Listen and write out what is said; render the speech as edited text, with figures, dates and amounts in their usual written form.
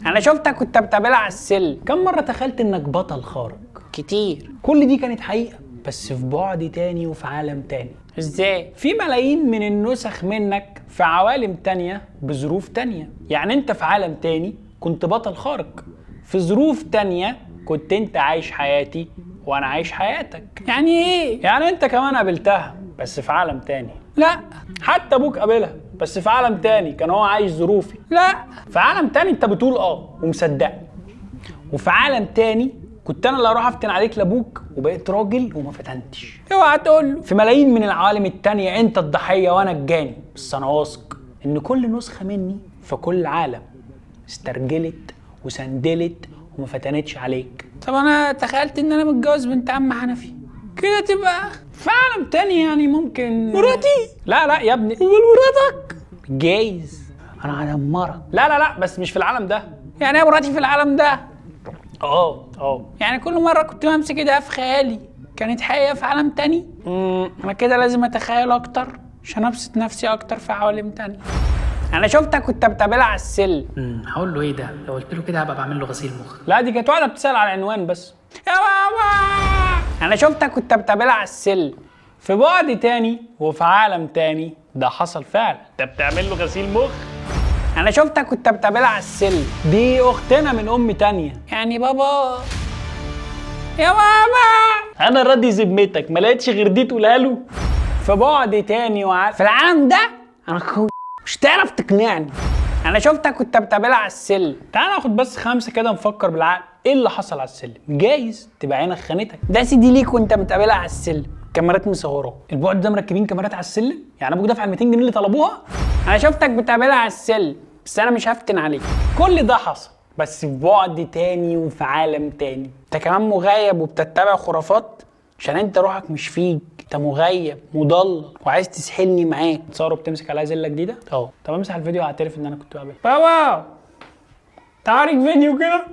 انا شفتك كنت بتقابلها على السلم. كم مره تخيلت انك بطل خارق؟ كتير. كل دي كانت حقيقه بس في بعد تاني وفي عالم تاني. ازاي؟ في ملايين من النسخ منك في عوالم تانية بظروف تانية. يعني انت في عالم تاني كنت بطل خارق، في ظروف تانية كنت انت عايش حياتي وانا عايش حياتك. يعني ايه؟ يعني انت كمان قابلتها بس في عالم تاني. لا. حتى ابوك قابلها بس في عالم تاني كان هو عايش ظروفي. لا. في عالم تاني انت بتقول ومصدقني، وفي عالم تاني كنت انا اللي اروح افتن عليك لابوك وبقيت راجل وما فتنتش. اوعى تقول. في ملايين من العوالم التانية انت الضحية وانا الجاني، بس انا واثق ان كل نسخة مني في كل عالم استرجلت وسندلت وما فتنتش عليك. طب انا تخيلت ان انا متجوز بنت عم حنفي، كده تبقى في عالم تاني يعني ممكن مراتي. لا يا ابني، امال مراتك؟ جايز انا هدمرك. لا بس مش في العالم ده. يعني ايه مراتي في العالم ده؟ يعني كل مره كنت بمسك ايدها في خيالي كانت حقيقه في عالم تاني. انا كده لازم اتخيل اكتر عشان ابسط نفسي اكتر في عوالم تانية. انا شفتك كنت بتقابلها على السلم. هقول له ايه ده؟ لو قلت له كده هبقى بعمل له غسيل مخ. لا دي كانت واحده بتسال على العنوان بس. يا بابا انا شفتك كنت بتقابلها على السلم في بعد تاني وفي عالم تاني. ده حصل فعلا. انت بتعمل له غسيل مخ. انا شفتك كنت بتقابلها على السلم. دي اختنا من ام تانية. يعني بابا يا بابا انا راضي ذمتك ما لقيتش غير دي تقولها له. في بعد تاني في العالم ده انا مش تعرف تقنعني. انا شفتك كنت بتقابلها على السلم. تعال ناخد بس 5 كده نفكر بالعقل ايه اللي حصل على السلم. جايز تبقى عينك خانتك. ده سيدي ليك وانت بتقابلها على السلم، كاميرات مصوره. البعد ده مركبين كاميرات على السلم، يعني ابوك دافع 200 جنيه اللي طلبوها. انا شفتك بتقابلها على السلم بس انا مش هفتن عليك. كل ده حصل بس في بعد تاني وفي عالم تاني. انت كمان مغيب وبتتبع خرافات عشان انت روحك مش فيك. انت مغيب مضلل وعايز تسحلني معاك. تصور بتمسك عليها زله جديده. طب امسح الفيديو هعترف ان انا كنت بقابلها. بابا تعالى فيديو كده.